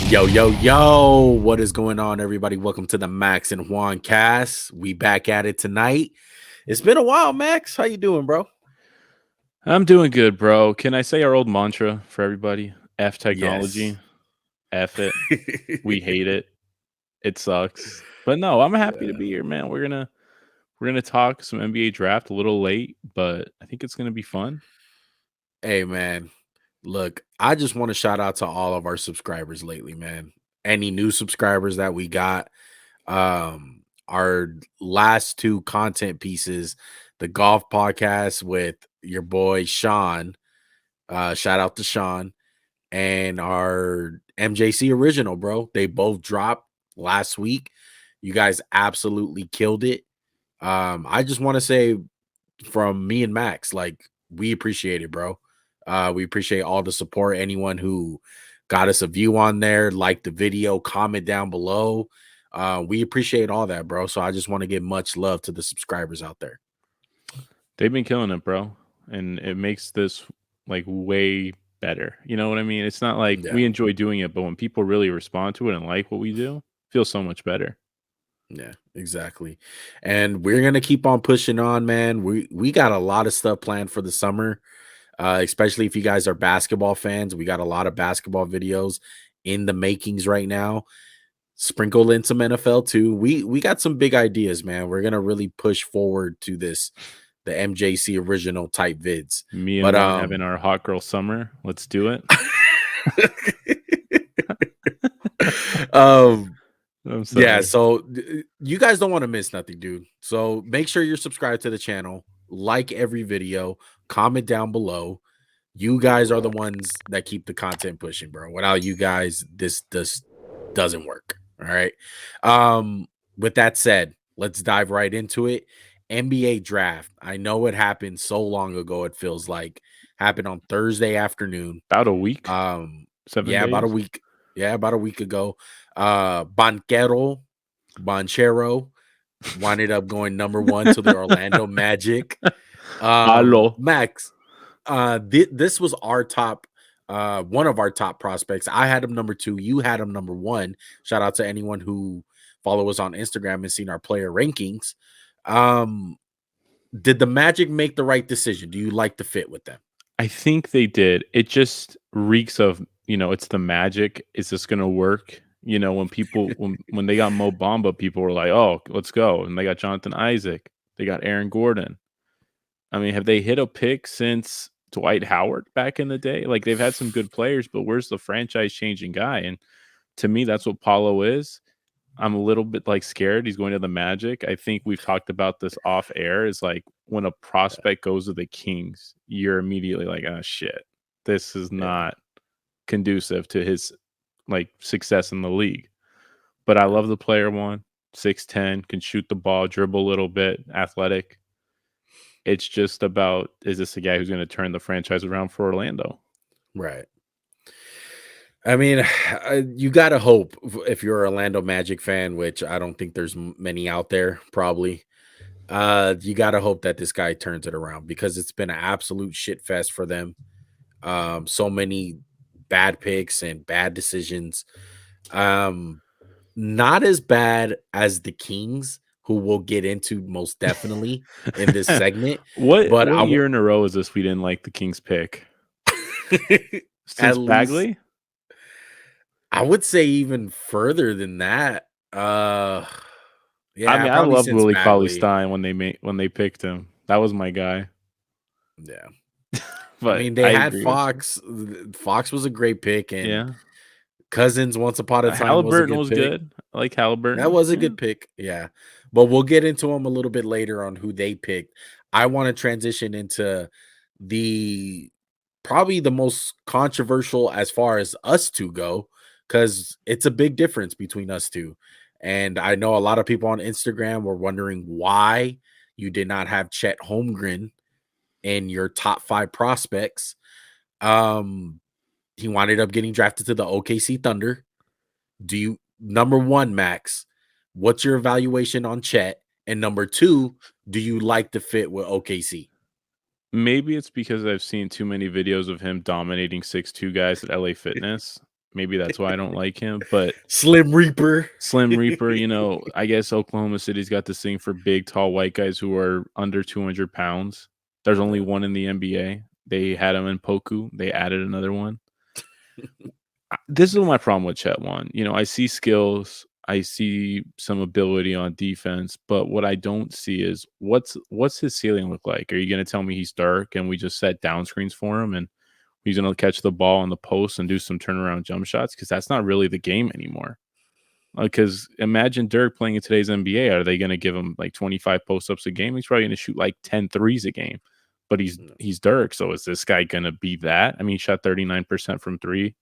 Yo, yo, yo, what is going on, everybody? Welcome to the Max and Juan cast. We back at it tonight. It's been a while, Max. How you doing, bro? I'm doing good, bro. Can I say our old mantra for everybody? F Yes. technology, F it. We hate it. It sucks. But no, I'm happy to Yeah. be here, man. We're gonna talk some NBA draft a little late, but I think it's gonna be fun. Hey, man. Look, I just want to shout out to all of our subscribers lately, man. Any new subscribers that we got. Our last two content pieces, the golf podcast with your boy Sean. Shout out to Sean. And our MJC original, bro. They both dropped last week. You guys absolutely killed it. I just want to say from me and Max, like we appreciate it, bro. We appreciate all the support. Anyone who got us a view on there, like the video, comment down below. We appreciate all that, bro. So I just want to give much love to the subscribers out there. They've been killing it, bro. And it makes this like way better. You know what I mean? It's not like Yeah. we enjoy doing it, but when people really respond to it and like what we do, it feels so much better. Yeah, exactly. And we're gonna keep on pushing on, man. We got a lot of stuff planned for the summer. Especially if you guys are basketball fans. We got a lot of basketball videos in the makings right now. Sprinkle in some NFL too. We got some big ideas, man. We're gonna really push forward to this, the MJC original type vids. Me and But Juan having our hot girl summer. Let's do it. um I'm yeah, sorry. so you guys don't want to miss nothing, dude. So make sure you're subscribed to the channel, like every video, comment down below. You guys are the ones that keep the content pushing, bro. Without you guys, this doesn't work. All right. With that said, let's dive right into it. NBA draft. I know it happened so long ago, it feels like happened on Thursday afternoon. About a week, Um, 7 yeah, about a days. week. Yeah, about a week ago. Banchero winded up going number one to the Orlando Magic. Hello. Max, this was our top one of our top prospects. I had him number two, you had him number one. Shout out to anyone who follow us on Instagram and seen our player rankings. um did the Magic make the right decision? Do you like the fit with them? I think they did. It just reeks of, it's the magic. Is this gonna work? When people when they got Mo Bamba, people were like, "Oh, let's go." And they got Jonathan Isaac. They got Aaron Gordon. I mean, have they hit a pick since Dwight Howard back in the day? Like they've had some good players, but where's the franchise changing guy? And to me, that's what Paulo is. I'm a little bit like scared he's going to the Magic. I think we've talked about this off air. Is like when a prospect goes to the Kings, you're immediately like, oh shit, this is Yeah, not conducive to his like success in the league. But I yeah. love the player one, 6'10", can shoot the ball, dribble a little bit, athletic. It's just about, is this a guy who's going to turn the franchise around for Orlando? Right. I mean, you gotta hope if you're an Orlando Magic fan, which I don't think there's many out there, probably. You gotta hope that this guy turns it around because it's been an absolute shit fest for them. So many bad picks and bad decisions. Um, Not as bad as the Kings, who we'll get into most definitely in this segment, what but what year in a row is this we didn't like the Kings pick? at Since least Bagley? I would say even further than that. I Yeah, mean, I probably loved since Willie Cauley Bagley. Stein when they picked him. That was my guy. Yeah. I But mean, they I had agree with you. Fox. Fox was a great pick, and Yeah. Cousins once upon a time was a Halliburton good was pick. good. I like That Halliburton. was a Yeah. good pick. Yeah. But we'll get into them a little bit later on who they picked. I want to transition into the probably the most controversial as far as us two go, because it's a big difference between us two. And I know a lot of people on Instagram were wondering why you did not have Chet Holmgren in your top five prospects. Um, he winded up getting drafted to the OKC Thunder. Do you, number one, Max, what's your evaluation on Chet? And number two, do you like the fit with OKC? Maybe it's because I've seen too many videos of him dominating 6'2" guys at LA Fitness. Maybe that's why I don't like him. But Slim Reaper. Slim Reaper, I guess Oklahoma City's got this thing for big, tall white guys who are under 200 pounds. There's only Yeah. one in the NBA. They had him in Poku. They added another one. This is my problem with Chet One. I see skills, I see some ability on defense, but what I don't see is what's his ceiling look like? Are you going to tell me he's dark and we just set down screens for him and he's going to catch the ball on the post and do some turnaround jump shots? Because that's not really the game anymore. Because imagine Dirk playing in today's NBA. Are they going to give him like 25 post ups a game? He's probably going to shoot like 10 threes a game. But he's Dirk. So is this guy going to be that? I mean, he shot 39% from three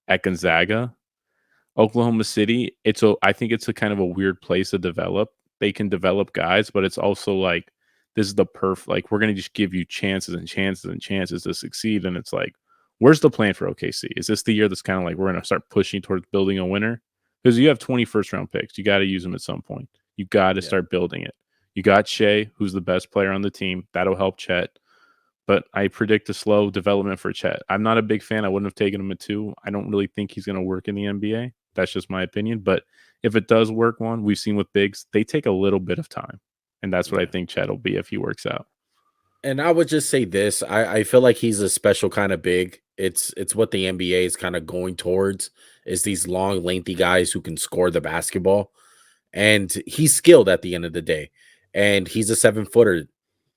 at Gonzaga. Oklahoma City, I think it's a kind of a weird place to develop. They can develop guys, but it's also like this is the like we're gonna just give you chances and chances and chances to succeed. And it's like, where's the plan for OKC? Is this the year that's kind of like we're gonna start pushing towards building a winner? Because you have 20 first round picks. You got to use them at some point. You got to start building it. You got Shea, who's the best player on the team. That'll help Chet. But I predict a slow development for Chet. I'm not a big fan. I wouldn't have taken him at 2. I don't really think he's going to work in the NBA. That's just my opinion. But if it does work, we've seen with bigs, they take a little bit of time. And that's what I think Chet will be if he works out. And I would just say this. I feel like he's a special kind of big. It's what the NBA is kind of going towards, is these long, lengthy guys who can score the basketball. And he's skilled at the end of the day. And he's a 7-footer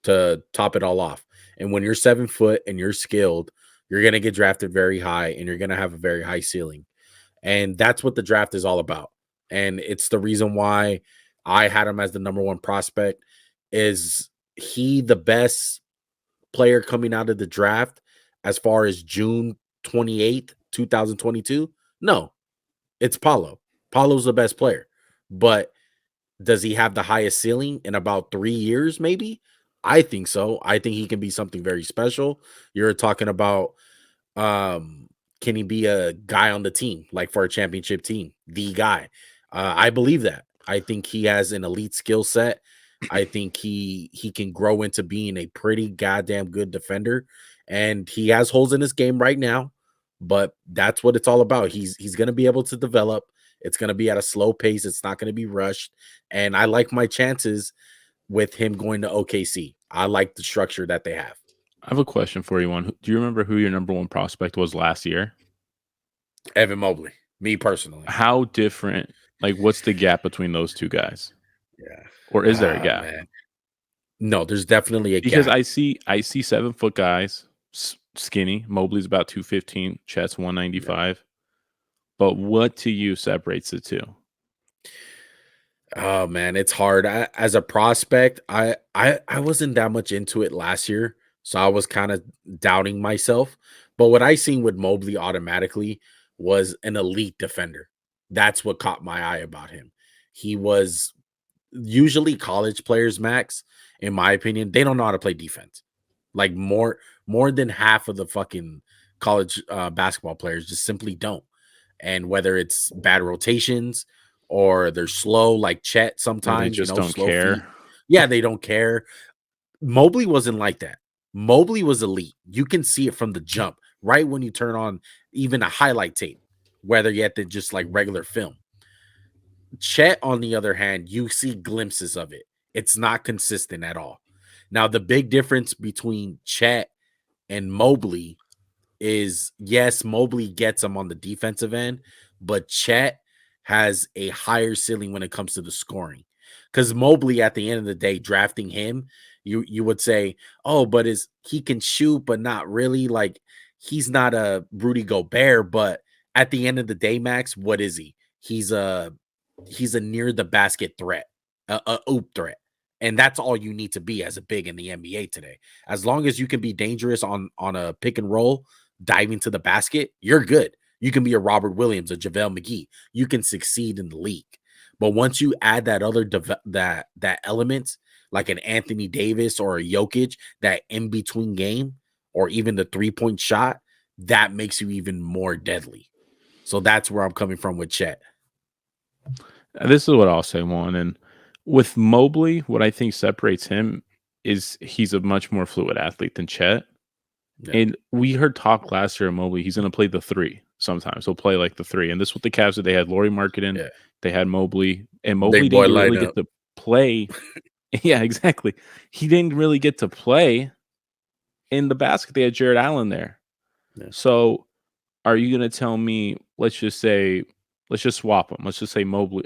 to top it all off. And when you're 7 foot and you're skilled, you're going to get drafted very high and you're going to have a very high ceiling. And that's what the draft is all about. And it's the reason why I had him as the number 1 prospect. Is he the best player coming out of the draft as far as June 28th, 2022? No, it's Paulo. Paulo's the best player. But does he have the highest ceiling in about 3 years, maybe? I think so. I think he can be something very special. You're talking about can he be a guy on the team, like for a championship team? The guy. I believe that. I think he has an elite skill set. I think he can grow into being a pretty goddamn good defender. And he has holes in his game right now, but that's what it's all about. He's gonna be able to develop. It's gonna be at a slow pace, it's not gonna be rushed. And I like my chances with him going to OKC. I like the structure that they have. I have a question for you. Do you remember who your number 1 prospect was last year? Evan Mobley, me personally. How different, like what's the gap between those two guys? Yeah. Or is there a gap? Man. No, there's definitely a Because gap. I see 7-foot guys, skinny. Mobley's about 215, Chet's 195. Yeah. But what to you separates the two? Oh man, it's hard. As a prospect, I wasn't that much into it last year, so I was kind of doubting myself. But what I seen with Mobley automatically was an elite defender. That's what caught my eye about him. He was usually college players, Max, in my opinion, they don't know how to play defense. Like more than half of the fucking college basketball players just simply don't. And whether it's bad rotations or they're slow, like Chet sometimes, or they just don't slow care. feet. Yeah, they don't care. Mobley wasn't like that. Mobley was elite. You can see it from the jump, right when you turn on even a highlight tape, whether you have to just like regular film. Chet, on the other hand, you see glimpses of it. It's not consistent at all. Now, the big difference between Chet and Mobley is, yes, Mobley gets him on the defensive end, but Chet has a higher ceiling when it comes to the scoring. Because Mobley, at the end of the day, drafting him, you would say, oh, but he can shoot, but not really. Like, he's not a Rudy Gobert, but at the end of the day, Max, what is he? He's a near the basket threat, a oop threat. And that's all you need to be as a big in the NBA today. As long as you can be dangerous on a pick and roll, diving to the basket, you're good. You can be a Robert Williams, a JaVale McGee. You can succeed in the league. But once you add that other that element, like an Anthony Davis or a Jokic, that in between game, or even the 3-point shot, that makes you even more deadly. So that's where I'm coming from with Chet. This is what I'll say, Juan. And with Mobley, what I think separates him is he's a much more fluid athlete than Chet. Yeah. And we heard talk last year of Mobley. He's going to play the 3. sometimes. He'll play like the 3. And this is what the Cavs did. They had Lauri Markkanen, Yeah. they had Mobley, and Mobley Big boy didn't really get lineup. to play. Yeah, exactly. He didn't really get to play in the basket. They had Jared Allen there. Yeah. So are you gonna tell me, let's just swap them. Let's just say Mobley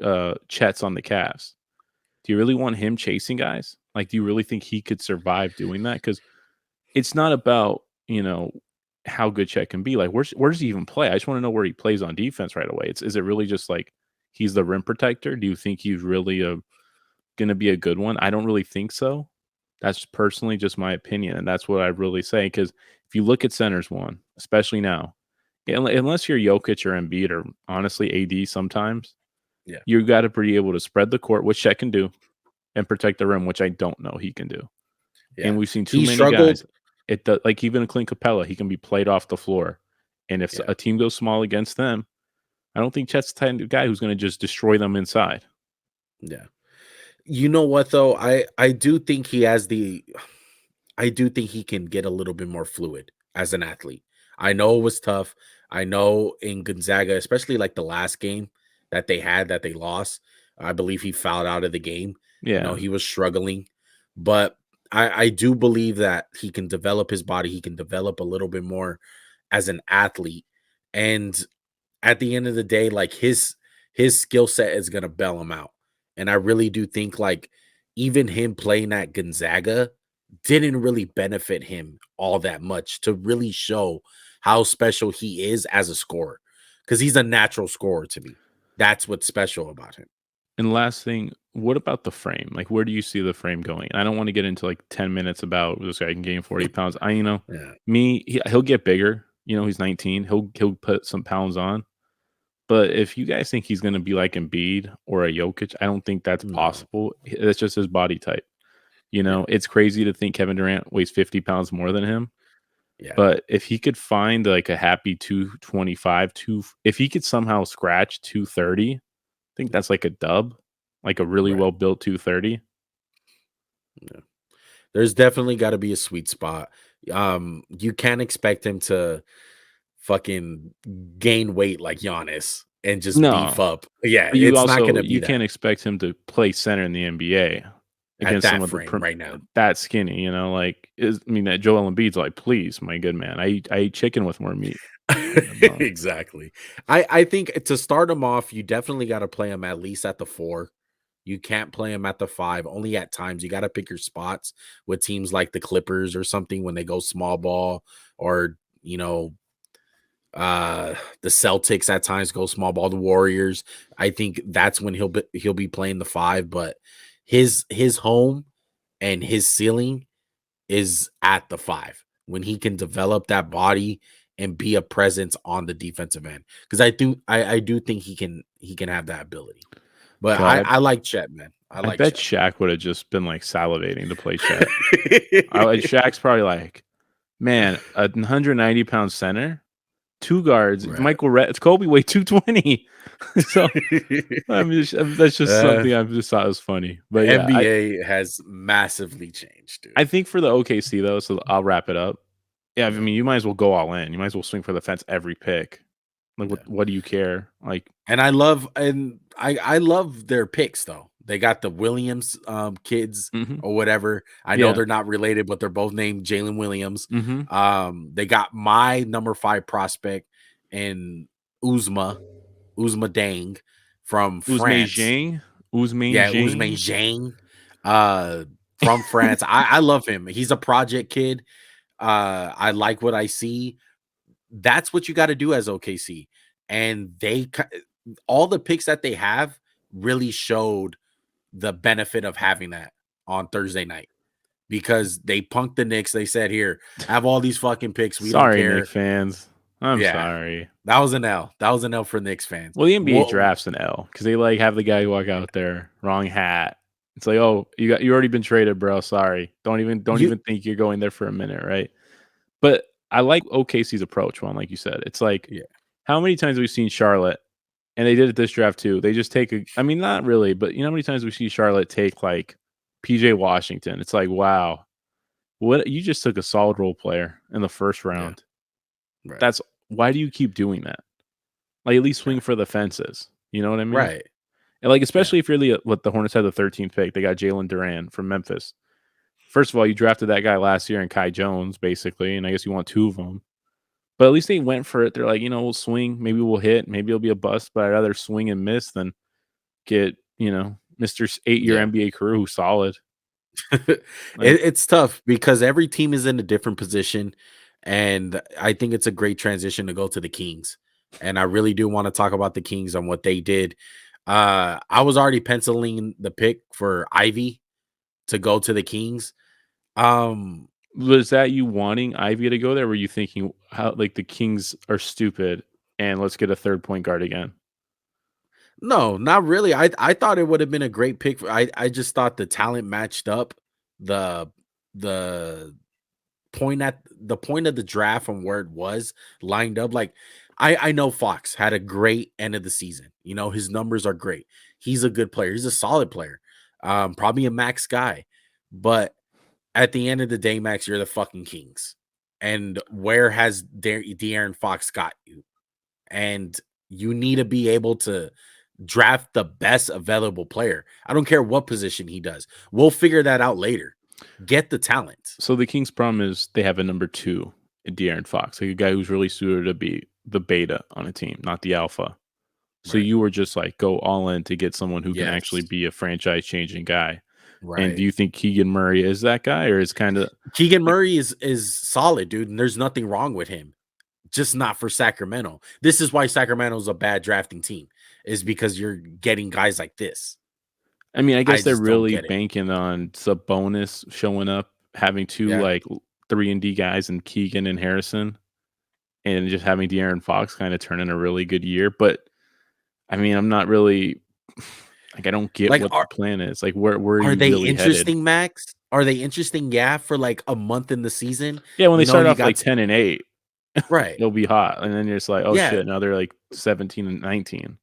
Chet's on the Cavs. Do you really want him chasing guys? Like, do you really think he could survive doing that? Because it's not about, how good Chet can be. Like, where does he even play? I just want to know where he plays on defense right away. Is it really just like he's the rim protector? Do you think he's really going to be a good one? I don't really think so. That's personally just my opinion, and that's what I really say. Because if you look at centers, one, especially now, unless you're Jokic or Embiid or honestly AD, sometimes Yeah. you got to be able to spread the court, which Chet can do, and protect the rim, which I don't know he can do. Yeah. And we've seen too He many guys. struggled. Like even a Clint Capella, he can be played off the floor. And if Yeah. a team goes small against them, I don't think Chet's the type of guy who's going to just destroy them inside. Yeah. You know what though? I do think he has I do think he can get a little bit more fluid as an athlete. I know it was tough. I know in Gonzaga, especially like the last game that they had that they lost, I believe he fouled out of the game. Yeah. He was struggling, but I do believe that he can develop his body. He can develop a little bit more as an athlete. And at the end of the day, like his skill set is gonna bail him out. And I really do think like even him playing at Gonzaga didn't really benefit him all that much to really show how special he is as a scorer. Because he's a natural scorer to me. That's what's special about him. And last thing, what about the frame? Like, where do you see the frame going? I don't want to get into like 10 minutes about this guy can gain 40 pounds. Yeah. He'll get bigger. He's 19. He'll put some pounds on. But if you guys think he's going to be like Embiid or a Jokic, I don't think that's No. possible. That's just his body type. Yeah. It's crazy to think Kevin Durant weighs 50 pounds more than him. Yeah. But if he could find like a happy 225, if he could somehow scratch 230, I think that's like a dub, like a really Right. well built 230. Yeah. There's definitely got to be a sweet spot. You can't expect him to fucking gain weight like Giannis and just beef No, up. Yeah, but it's not gonna be you can't that expect him to play center in the NBA at against that some of the frame right now. that skinny. That Joel Embiid's like, please, my good man, I eat chicken with more meat. Exactly. I think to start him off, you definitely got to play him at least at the 4. You can't play him at the 5. Only at times. You got to pick your spots with teams like the Clippers or something when they go small ball, or the Celtics at times go small ball. The Warriors. I think that's when he'll be playing the 5. But his home and his ceiling is at the 5 when he can develop that body and be a presence on the defensive end. Because I do think he can have that ability. But God, I like Chet, man. I I like bet Chet. Shaq would have just been like salivating to play Chet. Shaq's probably like, man, a 190-pound center, 2 guards, Right. It's Kobe weighed 220. So I mean, that's just uh, something I just thought was funny. the But yeah, NBA has massively changed, dude. I think for the OKC though, so I'll wrap it up. Yeah, I Yeah. mean, you might as well go all in. You might as well swing for the fence every pick. Like, Yeah. what do you care? Like, And I love their picks though. They got the Williams kids mhm, or whatever. I know yeah, they're not related, but they're both named Jaylen Williams. mhm. They got my number 5 prospect in Uzma Dang from Ousmane France. Dieng, Ousmane Yeah, Ousmane Dieng. Dieng, from France. I love him. He's a project kid. I like what I see. That's what you got to do as OKC. And all the picks that they have really showed the benefit of having that on Thursday night, because they punked the Knicks. They said, "Here, have all these fucking picks. We don't Sorry, Knick care." fans. I'm Yeah, sorry. that was an L. That was an L for Knicks fans. Well, the NBA Well, drafts an L because they like have the guy walk out there wrong hat. It's like, oh, you already been traded, bro. Sorry. Don't you even think you're going there for a minute, right? But I like OKC's approach, one, like you said. It's like, yeah, how many times have we seen Charlotte, and they did it this draft too. They just take I mean, not really, but you know how many times we see Charlotte take like PJ Washington? It's like, wow, what you just took a solid role player in the first yeah, round. right. Why do you keep doing that? Like, at least Yeah. swing for the fences. You know what I mean? Right. And, like, Yeah. especially if you're the Hornets had the 13th pick, they got Jaylen Duran from Memphis. First of all, you drafted that guy last year in Kai Jones, basically, and I guess you want 2 of them. But at least they went for it. They're like, we'll swing, maybe we'll hit, maybe it'll be a bust, but I'd rather swing and miss than get, Mr. 8-year Yeah. NBA career who's solid. Like, It's tough because every team is in a different position, and I think it's a great transition to go to the Kings. And I really do want to talk about the Kings on what they did. I was already penciling the pick for Ivy to go to the Kings. Um, was that you wanting Ivy to go there? Were you thinking how like the Kings are stupid and let's get a third point guard again? no, not really. I thought it would have been a great pick. I just thought the talent matched up. The the point of the draft from where it was lined up. Like I know Fox had a great end of the season. His numbers are great. He's a good player. He's a solid player. Probably a max guy. But at the end of the day, Max, you're the fucking Kings. And where has De'Aaron Fox got you? And you need to be able to draft the best available player. I don't care what position he does. We'll figure that out later. Get the talent. So the Kings' problem is they have a number 2 in De'Aaron Fox, like a guy who's really suited to be the beta on a team, not the alpha. So Right. you were just like go all in to get someone who can actually Yes. be a franchise changing guy. And do Right. you think Keegan Murray is that guy, or is kind of Keegan like Murray is solid, dude, and there's nothing wrong with him. Just not for Sacramento. This is why Sacramento's a bad drafting team, is because you're getting guys like this. I mean, I I guess they're just don't really get it. banking on Sabonis showing up, having 2 Yeah. like 3 and D guys and Keegan and Harrison, and just having De'Aaron Fox kind of turn in a really good year. But I mean, I'm not really like I don't get Like, what the are plan is. Like, where are are you they really headed? interesting, Max? Are they interesting? Yeah, for like a month in the season. Yeah, when they start You off got like 10-8, right. it'll be hot, and then you're just like, oh Yeah. shit, now they're like 17-19.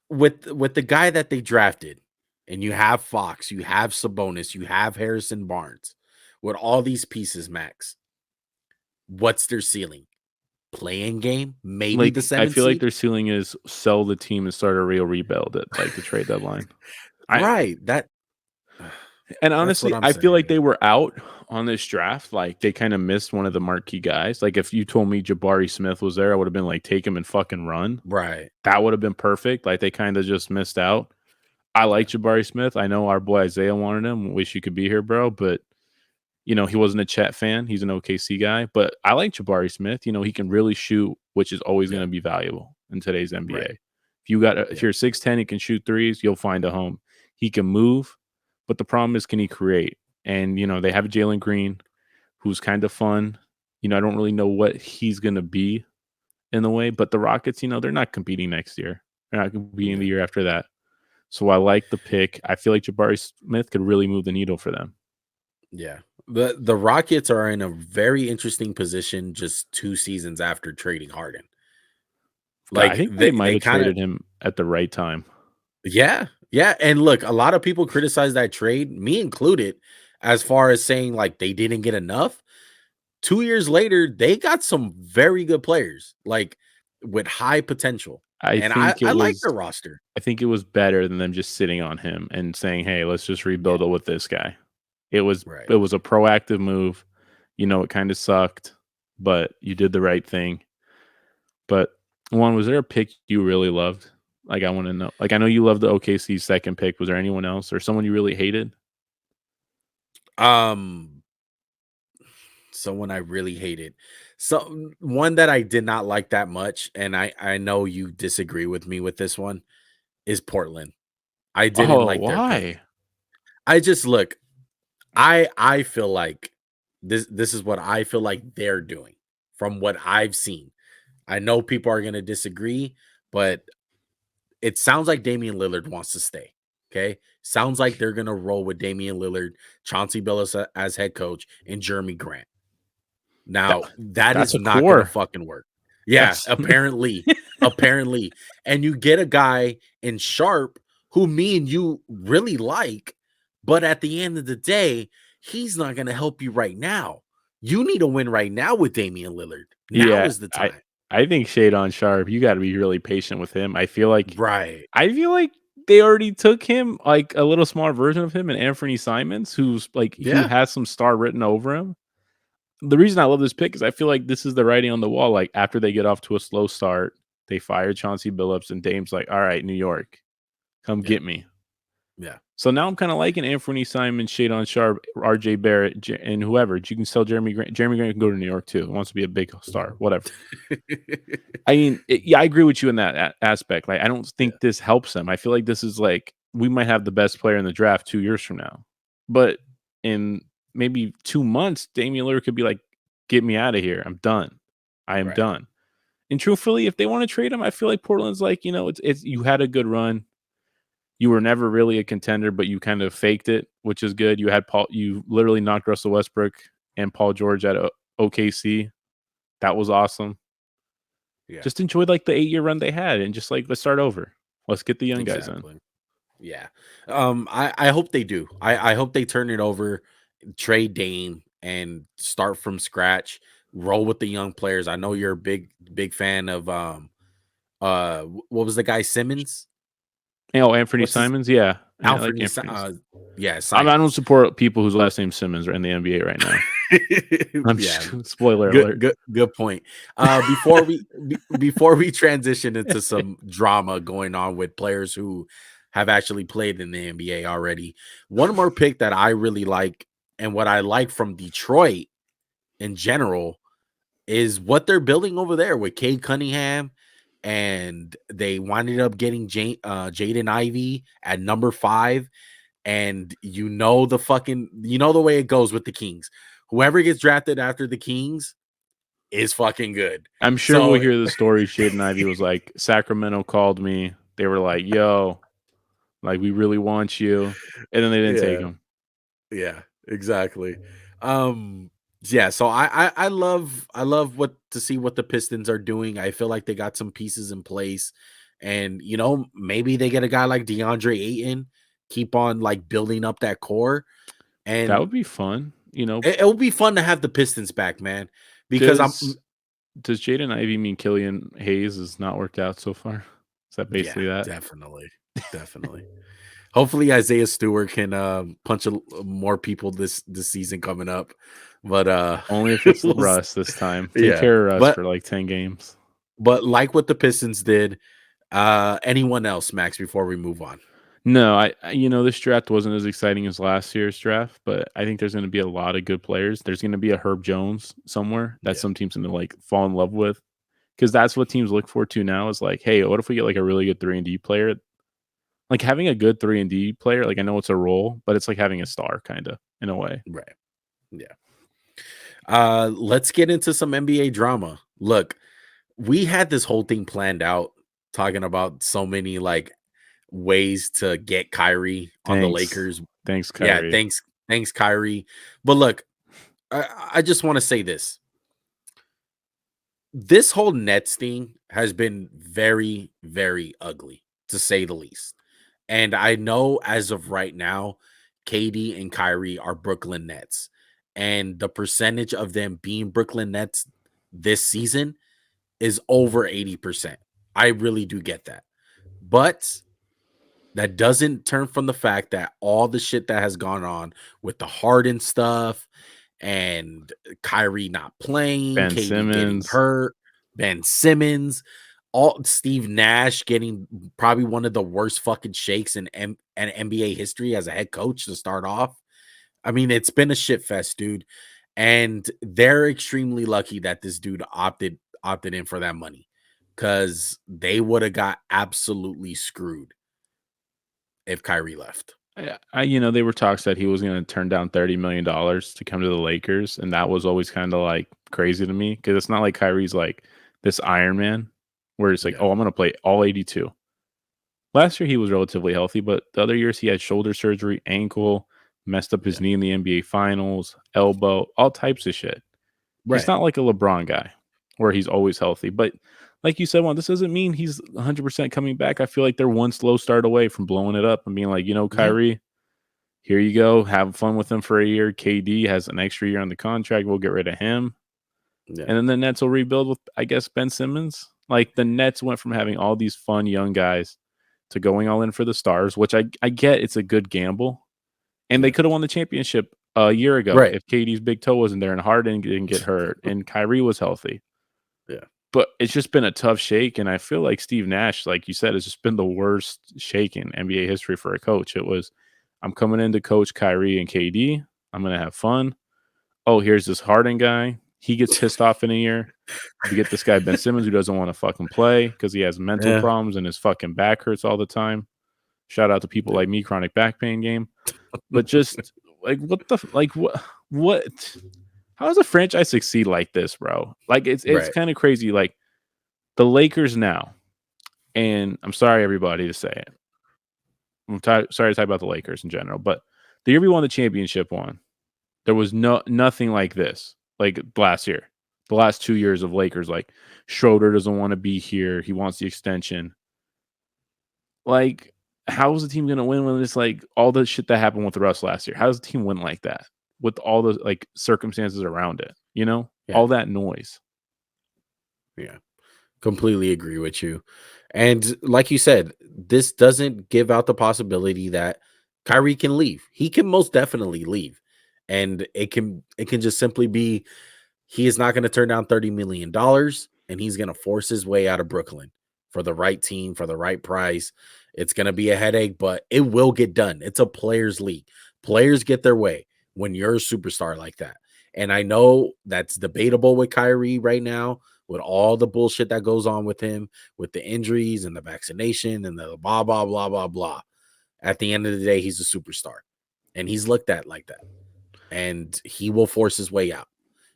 With the guy that they drafted, and you have Fox, you have Sabonis, you have Harrison Barnes. With all these pieces, Max, what's their ceiling? Playing game, maybe the Like, I 7th feel like seed. their ceiling is sell the team and start a real rebuild at like the trade deadline. I Right, And that's what honestly, I'm I feel saying, like they man. were out on this draft. Like they kind of missed one of the marquee guys. Like if you told me Jabari Smith was there, I would have been like, take him and fucking run. Right, That would have been perfect. Like they kind of just missed out. I like yeah, Jabari Smith. I know our boy Isaiah wanted him. Wish you could be here, bro. But he wasn't a Chet fan. He's an OKC guy. But I like Jabari Smith. He can really shoot, which is always going yeah, to be valuable in today's NBA. right, If yeah, you're 6'10", he can shoot threes. You'll find a home. He can move, but the problem is, can he create? And they have Jalen Green, who's kind of fun. I don't really know what he's going to be in the way, but the Rockets, they're not competing next year. They're not competing the yeah, year after that. So I like the pick. I feel like Jabari Smith could really move the needle for them. yeah. The Rockets are in a very interesting position just 2 seasons after trading Harden. God, I Like, think they might they have kinda traded him at the right time. yeah, yeah, and look, a lot of people criticize that trade, me included, as far as saying, like, they didn't get enough. 2 years later, they got some very good players, like, with high potential, I and think it I like was their roster. I think it was better than them just sitting on him and saying, "Hey, let's just Yeah, rebuild it with this guy." It was right. it was a proactive move. It kind of sucked, but you did the right thing. But was there a pick you really loved? Like I want to know. Like I know you loved the OKC second pick. Was there anyone else or someone you really hated? Um, Someone I really hated. So one that I did not like that much, and I know you disagree with me with this one, is Portland. I didn't Oh, like their pick. why? I just look, I feel like this is what I feel like they're doing from what I've seen. I know people are going to disagree, but it sounds like Damian Lillard wants to stay. Okay. Sounds like they're going to roll with Damian Lillard, Chauncey Billups as head coach, and Jeremy Grant. That Now, that that's is a not going to core. fucking work. Yeah, That's apparently. And you get a guy in Sharp who me and you really like, but at the end of the day, he's not going to help you right now. You need to win right now with Damian Lillard. Now yeah. is the I time. I think Shade on Sharp, you got to be really patient with him. Right. I feel like they already took him, like a little smaller version of him, and Anthony Simons, who Yeah. has some star written over him. The reason I love this pick is I feel like this is the writing on the wall. Like after they get off to a slow start, they fire Chauncey Billups, and Dame's like, "All right, New York, come Yep. get me." Yeah. So now I'm kind of liking Anthony Simon, Shadon Sharp, R.J. Barrett, and whoever. You can sell Jeremy Grant. Jeremy Grant can go to New York too. Wants to be a big star, whatever. I mean, yeah, I agree with you in that aspect. Like, I don't Yeah. think this helps them. I feel like this is like we might have the best player in the draft 2 years from now, but in maybe 2 months, Damian Lillard could be like, "Get me out of here. I'm done. I am Right. done." And truthfully, if they want to trade him, I feel like Portland's like, it's you had a good run. You were never really a contender, but you kind of faked it, which is good. You literally knocked Russell Westbrook and Paul George at OKC. That was awesome. Yeah. Just enjoy like the 8-year run they had and just like let's start over. Let's get the young guys in. Exactly. Yeah. I hope they do. I hope they turn it over, trade Dame and start from scratch, roll with the young players. I know you're a big fan of what was the guy Simmons? Oh, Anthony What's his Simons, yeah, I like Alfred Anthony. yeah, I don't Simons. support people whose last name Simmons are in the NBA right now. I'm Yeah. just spoiler Good, alert. good point. Before we transition into some drama going on with players who have actually played in the NBA already, one more pick that I really like, and what I like from Detroit in general, is what they're building over there with Cade Cunningham, and they winded up getting Jaden Ivey at number 5. And the way it goes with the Kings. Whoever gets drafted after the Kings is fucking good. I'm sure we'll So hear the story. Shaden Ivey was like, Sacramento called me. They were like, "Yo, like we really want you," and then they didn't take yeah, him. yeah, exactly. Um, yeah, so I love what to see what the Pistons are doing. I feel like they got some pieces in place, and maybe they get a guy like DeAndre Ayton, keep on like building up that core, That and would be fun. it'll be fun to have the Pistons back, man. Because Does does Jaden Ivey mean Killian Hayes has not worked out so far? Is that yeah, basically that? definitely. Hopefully Isaiah Stewart can punch more people this season coming up. But Only if it's we'll Russ this time. Take yeah. care of Russ But for like 10 games. like what the Pistons did, anyone else, Max, before we move on? No, this draft wasn't as exciting as last year's draft, but I think there's going to be a lot of good players. There's going to be a Herb Jones somewhere that Yeah. some teams going to like fall in love with because that's what teams look for too now is like, hey, what if we get like a really good 3-and-D player? Like having a good 3-and-D player, like I know it's a role, but it's like having a star kind of in a way. Right. Yeah. Let's get into some NBA drama. Look, we had this whole thing planned out, talking about so many like ways to get Kyrie on the Thanks. Lakers. Thanks, Yeah, Kyrie. thanks, Kyrie. But look, I just want to say this. This whole Nets thing has been very, very ugly, to say the least. And I know as of right now, KD and Kyrie are Brooklyn Nets. And the percentage of them being Brooklyn Nets this season is over 80%. I really do get that. But that doesn't turn from the fact that all the shit that has gone on with the Harden stuff and Kyrie not playing, Ben KD getting Simmons. hurt, Ben Simmons, all Steve Nash getting probably one of the worst fucking shakes in NBA history as a head coach to start off. I mean, it's been a shit fest, dude. And they're extremely lucky that this dude opted in for that money, because they would have got absolutely screwed if Kyrie left. They were talks that he was going to turn down $30 million to come to the Lakers, and that was always kind of like crazy to me because it's not like Kyrie's like this Iron Man where it's like, Yeah. oh, I'm going to play all 82. Last year he was relatively healthy, but the other years he had shoulder surgery, ankle, messed up his Yeah. knee in the NBA Finals, elbow, all types of shit. He's Right. not like a LeBron guy where he's always healthy, but like you said, this doesn't mean he's 100% coming back. I feel like they're one slow start away from blowing it up and being like, Yeah. Kyrie, here you go. Have fun with him for a year. KD has an extra year on the contract. We'll get rid of him. Yeah. And then the Nets will rebuild with, I guess, Ben Simmons. Like the Nets went from having all these fun young guys to going all in for the stars, which I get it's a good gamble. And they Yeah. could have won the championship a year ago Right. if KD's big toe wasn't there and Harden didn't get hurt and Kyrie was healthy. Yeah. But it's just been a tough shake. And I feel like Steve Nash, like you said, has just been the worst shake in NBA history for a coach. It was, I'm coming in to coach Kyrie and KD. I'm going to have fun. Oh, here's this Harden guy. He gets pissed off in a year. We get this guy, Ben Simmons, who doesn't want to fucking play because he has mental Yeah. problems and his fucking back hurts all the time. Shout out to people Yeah. like me, chronic back pain game. But just like, what, how does a franchise succeed like this, bro? Like, it's Right. kind of crazy. Like, the Lakers now, and I'm sorry, everybody, to say it. Sorry to talk about the Lakers in general, but the year we won the championship there was nothing like this, like last year. The last 2 years of Lakers, like Schroeder doesn't want to be here. He wants the extension. Like, how is the team going to win when it's like all the shit that happened with Russ last year? How does the team win like that with all the like circumstances around it? You know, Yeah. all that noise. Yeah. Completely agree with you. And like you said, this doesn't give out the possibility that Kyrie can leave. He can most definitely leave. And it can just simply be he is not going to turn down $30 million and he's going to force his way out of Brooklyn for the right team, for the right price. It's going to be a headache, but it will get done. It's a players' league. Players get their way when you're a superstar like that. And I know that's debatable with Kyrie right now, with all the bullshit that goes on with him, with the injuries and the vaccination and the blah, blah, blah, blah, blah. At the end of the day, he's a superstar and he's looked at like that. And he will force his way out.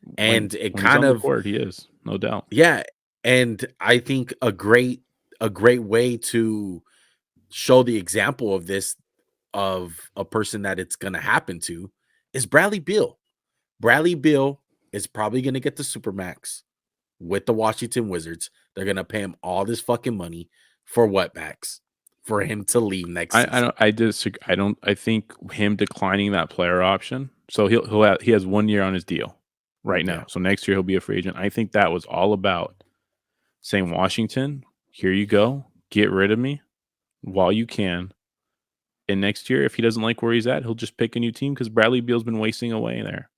When And it when he's kind on the of, court, he is, no doubt. yeah. And I think a great way to show the example of this, of a person that it's going to happen to, is Bradley Beal. Bradley Beal is probably going to get the Supermax with the Washington Wizards. They're going to pay him all this fucking money for what, Max? For him to leave next I season. don't I disagree. I think him declining that player option. So he has 1 year on his deal right Yeah. now. So next year he'll be a free agent. I think that was all about saying, Washington, here you go. Get rid of me while you can. And next year, if he doesn't like where he's at, he'll just pick a new team because Bradley Beal's been wasting away there.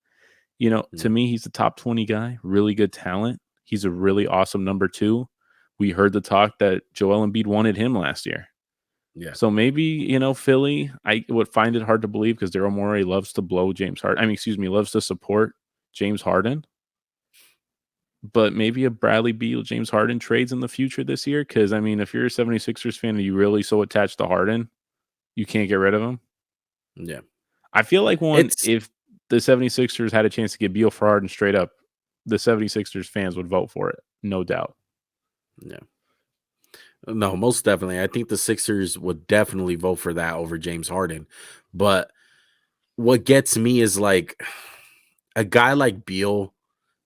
You know, to Yeah. me, he's the top 20 guy, really good talent. He's a really awesome number two. We heard the talk that Joel Embiid wanted him last year. Yeah. So maybe, Philly, I would find it hard to believe because Daryl Morey loves to blow James Harden. I mean, excuse me, loves to support James Harden. But maybe a Bradley Beal, James Harden trades in the future this year. Because, I mean, if you're a 76ers fan and you really so attached to Harden, you can't get rid of him. Yeah. I feel like It's if the 76ers had a chance to get Beal for Harden straight up, the 76ers fans would vote for it. No doubt. yeah. No, most definitely. I think the Sixers would definitely vote for that over James Harden. But what gets me is like a guy like Beal,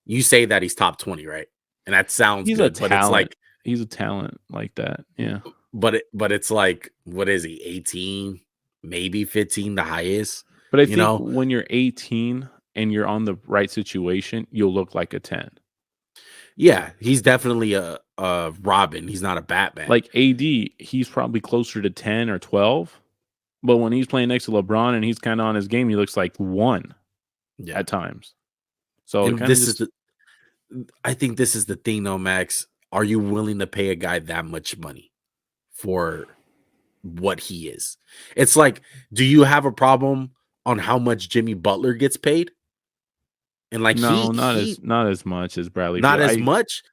you say that he's top 20, right? And that sounds He's a good, but it's talent. like, He's a talent like that. Yeah. but it's like, what is he, 18, maybe 15, the highest, But I you think know? when you're 18 and you're on the right situation, you'll look like a 10. Yeah, he's definitely a Robin. He's not a Batman. Like AD, he's probably closer to 10 or 12. But when he's playing next to LeBron and he's kind of on his game, he looks like 1 Yeah. at times. So it And kind of this is just, the I think this is the thing though, Max. Are you willing to pay a guy that much money for what he is? It's like, do you have a problem on how much Jimmy Butler gets paid? And like no, he not as much as Bradley not Beal. as much,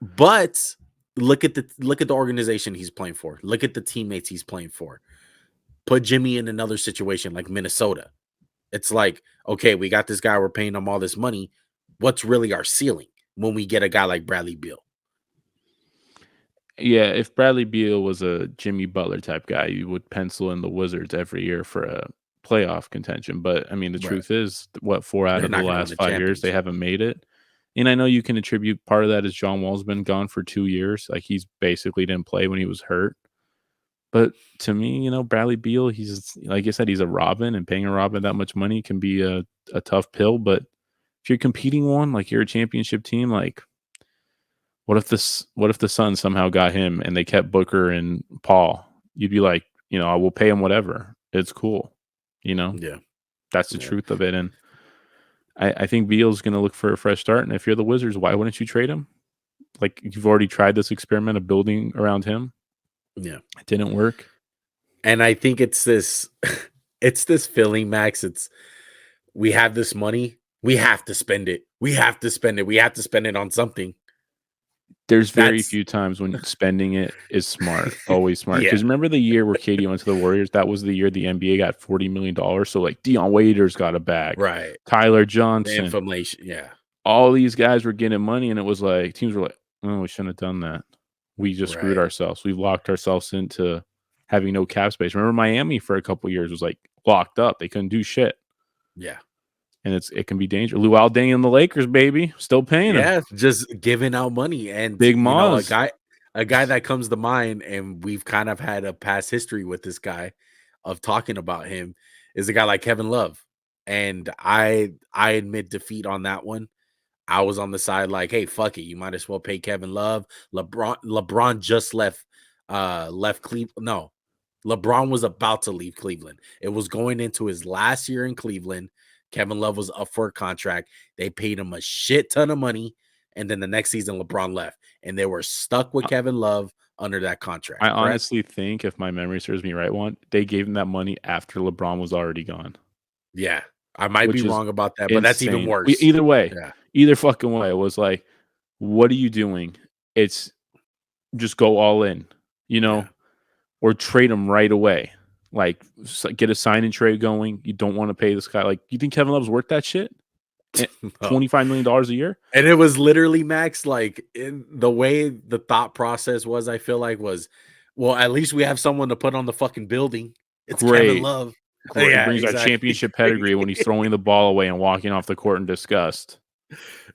but look at the organization he's playing for. Look at the teammates he's playing for. Put Jimmy in another situation like Minnesota. It's like, okay, we got this guy, we're paying him all this money. What's really our ceiling when we get a guy like Bradley Beal? Yeah, if Bradley Beal was a Jimmy Butler type guy, you would pencil in the Wizards every year for a playoff contention. But I mean, the Right. truth is, what, 4 out They're of the not going to win last a 5 years they championship. haven't made it. And I know you can attribute part of that is John Wall's been gone for 2 years. Like he's basically didn't play when he was hurt. But to me, Bradley Beal, he's like I said, he's a Robin, and paying a Robin that much money can be a tough pill. But if you're competing one, like you're a championship team, like what if the Suns somehow got him and they kept Booker and Paul? You'd be like, I will pay him whatever. It's cool. You know, Yeah. that's the Yeah. truth of it. And I think Beal's going to look for a fresh start. And if you're the Wizards, why wouldn't you trade him? Like you've already tried this experiment of building around him. Yeah. It didn't work. And I think it's this it's this feeling, Max. We have this money. We have to spend it. We have to spend it. We have to spend it on something. There's very That's few times when spending it is smart, always smart. yeah, Because remember the year where KD went to the Warriors? That was the year the NBA got $40 million. So like Dion Waiters got a bag, right. Tyler The Johnson, information. Yeah. all these guys were getting money, and it was like teams were like, "Oh, we shouldn't have done that. We just screwed Right. ourselves. We've locked ourselves into having no cap space." Remember Miami for a couple years was like locked up; they couldn't do shit, Yeah. and it can be dangerous. Luol Deng and the Lakers, baby, still paying him. Yeah. Just giving out money. And Big a Maz. guy that comes to mind, and we've kind of had a past history with this guy of talking about him, is a guy like Kevin Love. And I admit defeat on that one. I was on the side like, hey, fuck it. You might as well pay Kevin Love. LeBron just left Cleveland. No, LeBron was about to leave Cleveland. It was going into his last year in Cleveland. Kevin Love was up for a contract. They paid him a shit ton of money. And then the next season, LeBron left. And they were stuck with Kevin Love under that contract. I Correct? honestly think, if my memory serves me right, they gave him that money after LeBron was already gone, Yeah. I might be which is wrong about that, but that's even insane. worse. Either way, Yeah. either fucking way, it was like, what are you doing? It's just go all in, you Yeah. know, or trade him right away. Like, get a sign and trade going. You don't want to pay this guy. Like, you think Kevin Love's worth that shit? No. $25 million a year? And it was literally, Max, like in the way the thought process was, I feel like was, well, at least we have someone to put on the fucking building. It's Kevin Great. Love. Great. He Yeah, brings that exactly. championship pedigree when he's throwing the ball away and walking off the court in disgust.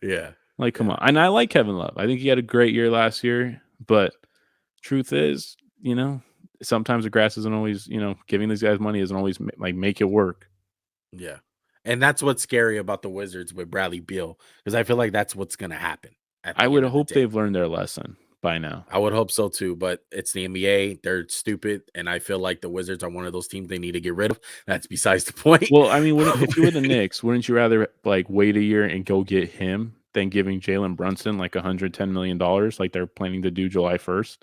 Yeah. Like, come Yeah. on. And I like Kevin Love. I think he had a great year last year. But truth is, sometimes the grass isn't always, giving these guys money isn't always like make it work. Yeah. And that's what's scary about the Wizards with Bradley Beal, because I feel like that's what's going to happen at I the would end of the hope day. they've learned their lesson by now. I would hope so too, but it's the NBA. They're stupid. And I feel like the Wizards are one of those teams they need to get rid of. That's besides the point. Well, I mean, if you were the Knicks, wouldn't you rather like wait a year and go get him than giving Jaylen Brunson like $110 million like they're planning to do July 1st?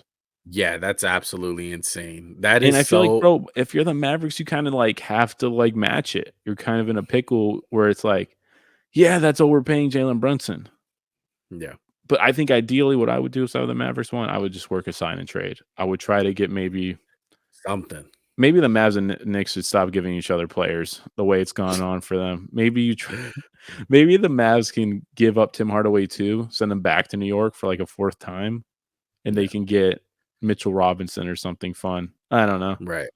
Yeah, that's absolutely insane. That And is I feel like, so. bro, if you're the Mavericks, you kind of like have to like match it. You're kind of in a pickle where it's like, yeah, that's what we're paying Jaylen Brunson. Yeah. But I think ideally what I would do if I were the Mavericks one, I would just work a sign and trade. I would try to get maybe Something. the Mavs and Knicks should stop giving each other players the way it's gone on for them. Maybe you try, maybe the Mavs can give up Tim Hardaway too, send him back to New York for like a fourth time, and they can get Mitchell Robinson or something fun. I don't know. Right.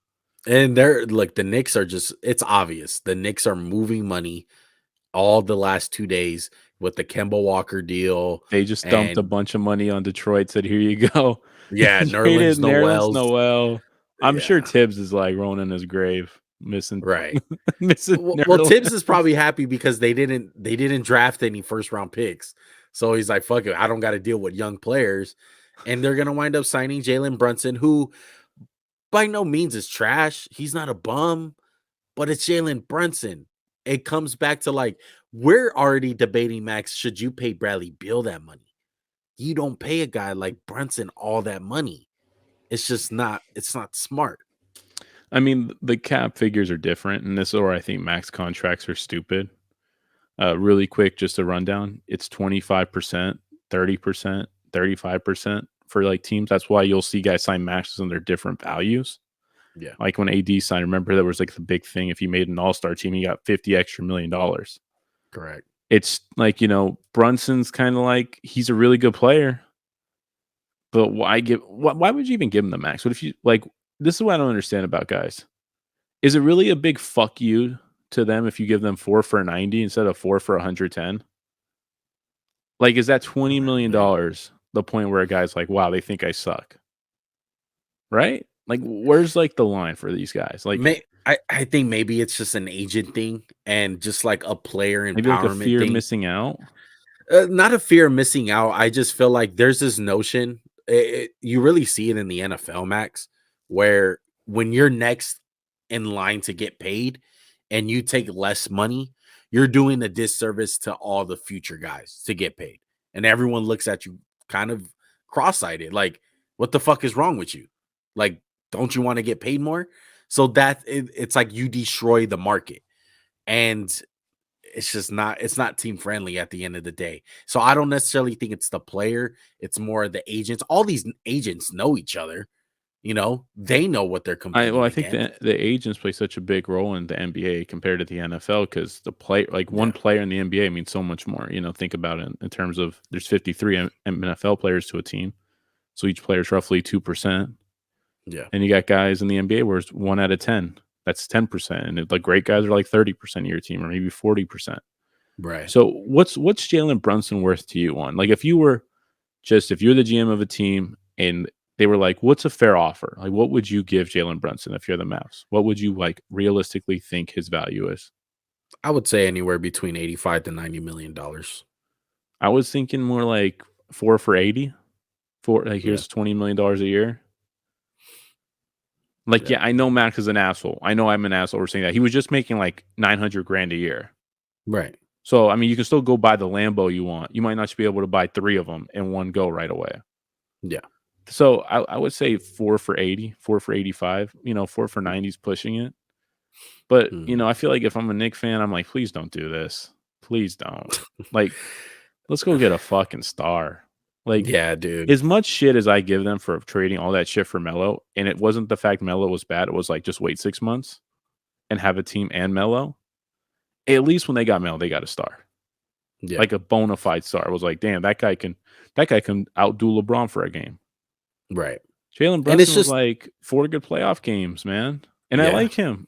And they're like, the Knicks are just, it's obvious. The Knicks are moving money all the last 2 days with the Kemba Walker deal. They just dumped a And bunch of money on Detroit, said, here you go. yeah, And traded Nerlens Nerlens Noel's. Noel. I'm sure Yeah. Tibbs is like rolling in his grave, missing Right. missing Well, Tibbs Nerlens. is probably happy because they didn't draft any first round picks. So he's like, fuck it. I don't got to deal with young players. And they're going to wind up signing Jaylen Brunson, who by no means is trash. He's not a bum, but it's Jaylen Brunson. It comes back to like, we're already debating, Max, should you pay Bradley Beal that money? You don't pay a guy like Brunson all that money. It's not smart. I mean, the cap figures are different, and this is where I think max contracts are stupid. Really quick, just a rundown. It's 25%, 30%, 35% for like teams. That's why you'll see guys sign maxes on their different values. Yeah. Like when AD signed, remember there was like the big thing. If you made an all-star team, you got 50 extra $1 million. Correct. It's like, Brunson's kind of like, he's a really good player, but why would you even give him the max? What if you like, this is what I don't understand about guys. Is it really a big fuck you to them if you give them 4 for 90 instead of 4 for 110? Like, is that $20 million the point where a guy's like, wow, they think I suck? Right? Like, where's like the line for these guys? Like, I think maybe it's just an agent thing and just like a player Maybe like a empowerment fear of thing. missing out? Not a fear of missing out. I just feel like there's this notion. You really see it in the NFL, Max, where when you're next in line to get paid and you take less money, you're doing a disservice to all the future guys to get paid. And everyone looks at you kind of cross-eyed, like, what the fuck is wrong with you? Like, don't you want to get paid more? So it's like you destroy the market. And it's not team friendly at the end of the day. So I don't necessarily think it's the player, it's more the agents. All these agents know each other, they know what they're competing I think against. the agents play such a big role in the NBA compared to the NFL because one Yeah. player in the NBA means so much more. Think about it in terms of there's 53 NFL players to a team, so each player is roughly 2%. Yeah. And you got guys in the NBA where it's 1 out of 10. That's 10%, and the great guys are like 30% of your team, or maybe 40%. Right. So what's Jaylen Brunson worth to you on? Like if you're the GM of a team and they were like, what's a fair offer? Like what would you give Jaylen Brunson if you're the Mavs? What would you like realistically think his value is? I would say anywhere between 85 to 90 million dollars. I was thinking more like 4 for 80. Yeah. Here's $20 million a year. Like, Yeah. yeah, I know Max is an asshole. I know I'm an asshole for saying that. He was just making like 900 grand a year. Right. So, I mean, you can still go buy the Lambo you want. You might not be able to buy 3 of them in one go right away. Yeah. So, I would say 4 for 80, 4 for 85. 4 for 90 is pushing it. But, Mhm. I feel like if I'm a Knicks fan, I'm like, please don't do this. Please don't. Like, let's go get a fucking star. Like, Yeah, dude. as much shit as I give them for trading all that shit for Melo, and it wasn't the fact Melo was bad. It was like, just wait 6 months and have a team and Melo. At least when they got Melo, they got a star. Yeah. Like a bona fide star. It was like, damn, that guy can outdo LeBron for a game. Right. Jalen And it's Brunson was just like 4 good playoff games, man. And I yeah. like him.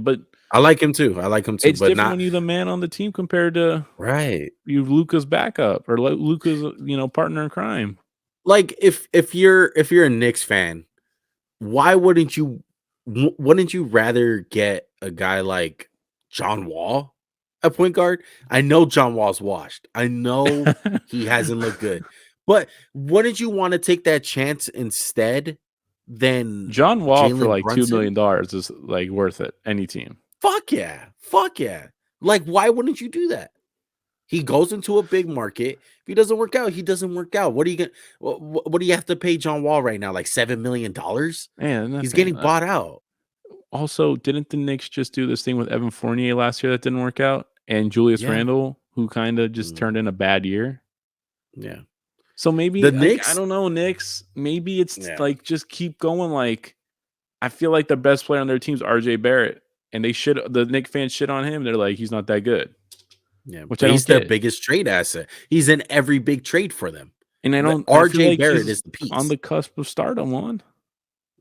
But I like him too. it's But different not when you're the man on the team compared to right. you Luca's backup or Luca's, partner in crime. Like if you're a Knicks fan, why wouldn't you rather get a guy like John Wall at point guard? I know John Wall's washed. I know he hasn't looked good. But wouldn't you want to take that chance instead than John Wall for Jalen like $2 Brunson? million is like worth it. Any team. Fuck yeah. Fuck yeah. Like, why wouldn't you do that? He goes into a big market. If he doesn't work out, he doesn't work out. What are you going what do you have to pay John Wall right now? Like $7 million? Man, He's nothing. getting bought out. Also, didn't the Knicks just do this thing with Evan Fournier last year that didn't work out? And Julius Yeah. Randle, who kind of just Mm, turned in a bad year. yeah. So The maybe, like, I Knicks don't know, Knicks. Maybe it's yeah. like just keep going. Like, I feel like the best player on their team's RJ Barrett. And the Knicks fans shit on him. They're like, he's not that good, Yeah, which I but don't he's their get. biggest trade asset. He's in every big trade for them. And I feel RJ like Barrett he's is the on piece. the cusp of stardom on.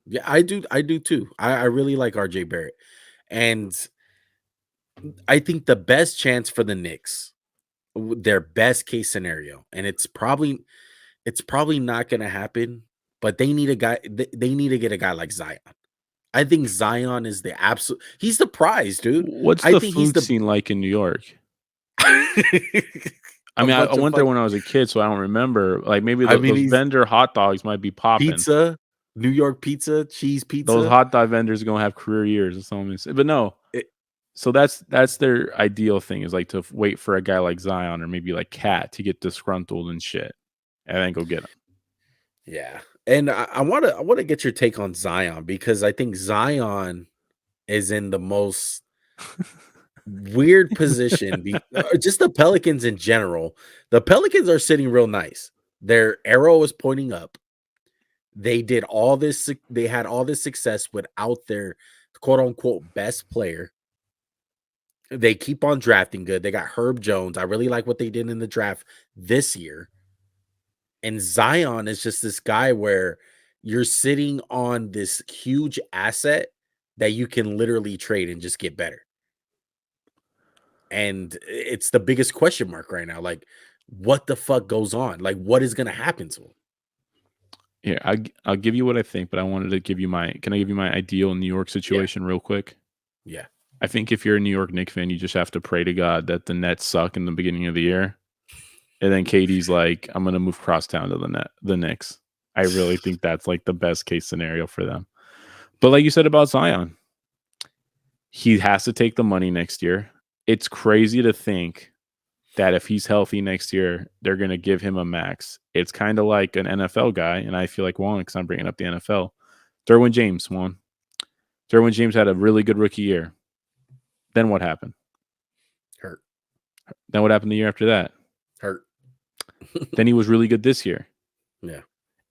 Yeah, I do too. I really like RJ Barrett. And I think the best chance for the Knicks, their best case scenario, and it's probably not going to happen, but they need a guy. They need to get a guy like Zion. I think Zion is the absolute. He's the prize, dude. What's I the think he's food the scene like in New York? I a mean, I bunch of went there fuck. when I was a kid, so I don't remember. Like maybe I mean, those he's vendor hot dogs might be popping. pizza, New York pizza, cheese Those pizza. hot dog vendors are gonna have career years. That's all I'm gonna say. But no, It, so that's their ideal thing is like to wait for a guy like Zion or maybe like Cat to get disgruntled and shit, and then go get him. yeah, and I want to get your take on Zion because I think Zion is in the most weird position. Just the Pelicans in general. The Pelicans are sitting real nice. Their arrow is pointing up. They did all this. They had all this success without their quote unquote best player. They keep on drafting good. They got Herb Jones. I really like what they did in the draft this year. And Zion is just this guy where you're sitting on this huge asset that you can literally trade and just get better. And it's the biggest question mark right now. Like, what the fuck goes on? Like, what is going to happen to him? Yeah, I'll give you what I think, but I wanted to give you my. Can I give you my ideal New York Yeah. situation real quick? Yeah. I think if you're a New York Knicks fan, you just have to pray to God that the Nets suck in the beginning of the year. And then KD's like, I'm going to move crosstown to the Knicks. I really think that's like the best case scenario for them. But like you said about Zion, he has to take the money next year. It's crazy to think that if he's healthy next year, they're going to give him a max. It's kind of like an NFL guy. And I feel like Juan, because I'm bringing up the NFL. Derwin James, Juan. Derwin James had a really good rookie year. Then what happened? Hurt. Then what happened the year after that? Hurt. Then he was really good this year. Yeah.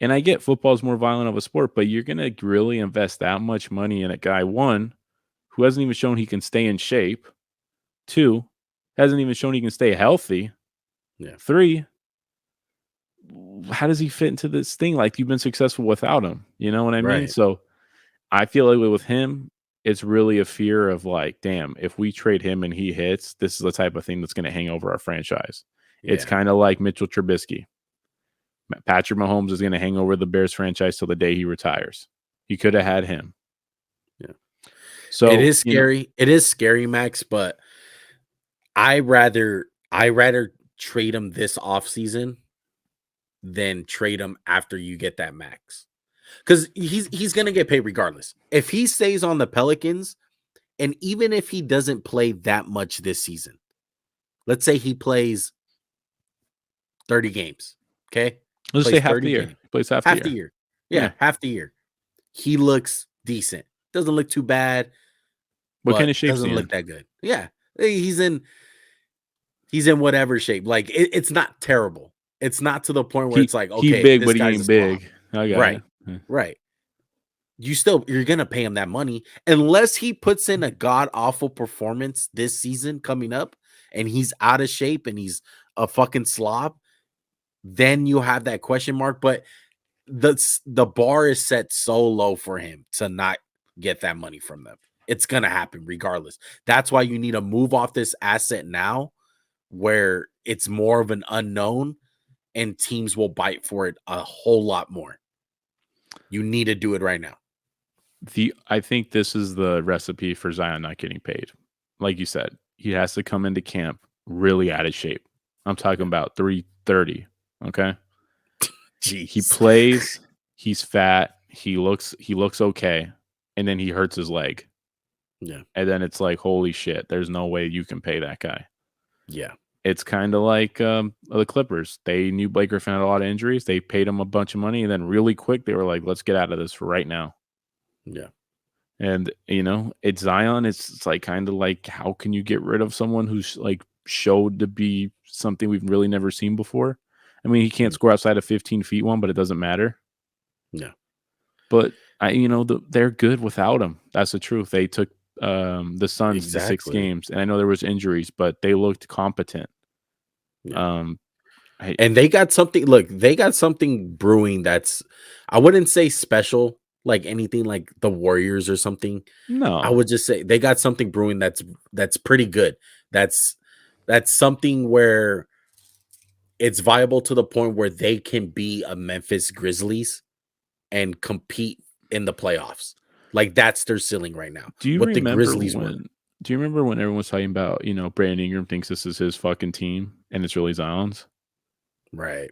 And I get football is more violent of a sport, but you're going to really invest that much money in a guy, one, who hasn't even shown he can stay in shape. Two, hasn't even shown he can stay healthy. Yeah. Three, how does he fit into this thing? Like, you've been successful without him. You know what I mean? Right. So I feel like with him, it's really a fear of like, damn, if we trade him and he hits, this is the type of thing that's going to hang over our franchise. It's kind of like Mitchell Trubisky. Patrick Mahomes is going to hang over the Bears franchise till the day he retires. He could have had him. Yeah. So it is scary. It is scary, Max, but I rather trade him this offseason than trade him after you get that max. Because he's gonna get paid regardless. If he stays on the Pelicans, and even if he doesn't play that much this season, let's say he plays 30 games. Okay. Let's say half the year. Games. Plays half the year. Yeah, half the year. He looks decent. Doesn't look too bad. What kind of shape doesn't look that good. Yeah. He's in whatever shape. Like it's not terrible. It's not to the point where it's like, okay, he big, this but he guy's ain't big. I got right. it. Right. You're gonna pay him that money unless he puts in a god awful performance this season coming up and he's out of shape and he's a fucking slob. Then you have that question mark. But the bar is set so low for him to not get that money from them. It's gonna happen regardless. That's why you need to move off this asset now, where it's more of an unknown, and teams will bite for it a whole lot more. You need to do it right now. I think this is the recipe for Zion not getting paid. Like you said, he has to come into camp really out of shape. I'm talking about 330. Okay. Jeez. He plays, he's fat, he looks okay, and then he hurts his leg. Yeah. And then it's like, holy shit, there's no way you can pay that guy. Yeah. It's kind of like the Clippers. They knew Blake Griffin had a lot of injuries. They paid him a bunch of money, and then really quick, they were like, let's get out of this for right now. Yeah. And, it's Zion. It's like kind of like, how can you get rid of someone who's like showed to be something we've really never seen before? I mean, he can't score outside of 15 feet one, but it doesn't matter. Yeah. But they're good without him. That's the truth. They took the Suns to 6 games, and I know there was injuries, but they looked competent. Yeah. And they got something. Look, they got something brewing. That's, I wouldn't say special, like anything like the Warriors or something. No, I would just say they got something brewing that's pretty good. That's something where it's viable to the point where they can be a Memphis Grizzlies and compete in the playoffs. Like that's their ceiling right now. Do you what remember the Grizzlies were? Do you remember when everyone was talking about, Brandon Ingram thinks this is his fucking team and it's really Zion's? Right.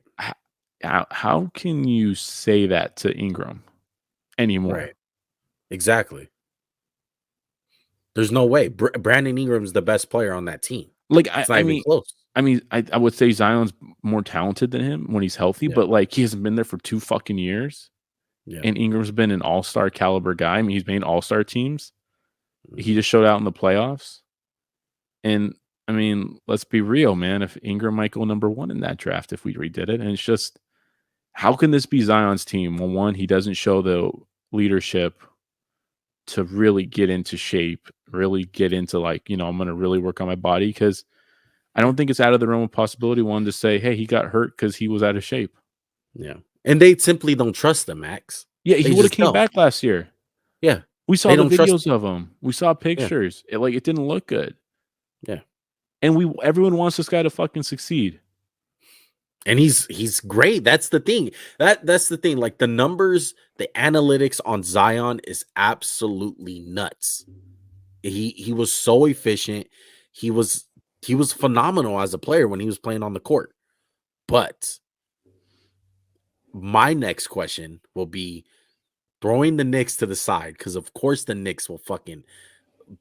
How can you say that to Ingram anymore? Right. Exactly. There's no way. Brandon Ingram's the best player on that team. Like, it's not even close. I mean, I would say Zion's more talented than him when he's healthy, but like he hasn't been there for 2 fucking years. Yeah. And Ingram's been an all-star caliber guy. I mean, he's made all-star teams. He just showed out in the playoffs. And I mean, let's be real, man. If Ingram might go number 1 in that draft if we redid it. And it's just, how can this be Zion's team? Well, one, he doesn't show the leadership to really get into shape, really get into like, I'm going to really work on my body, because I don't think it's out of the realm of possibility one to say, hey, he got hurt because he was out of shape. Yeah. And they simply don't trust him, Max. Yeah, he would have came back last year. Yeah. We saw the videos of him. We saw pictures. Yeah. It didn't look good. Yeah. And everyone wants this guy to fucking succeed. And he's great. That's the thing. That's the thing. Like the numbers, the analytics on Zion is absolutely nuts. He was so efficient. He was phenomenal as a player when he was playing on the court. But my next question will be throwing the Knicks to the side, because of course the Knicks will fucking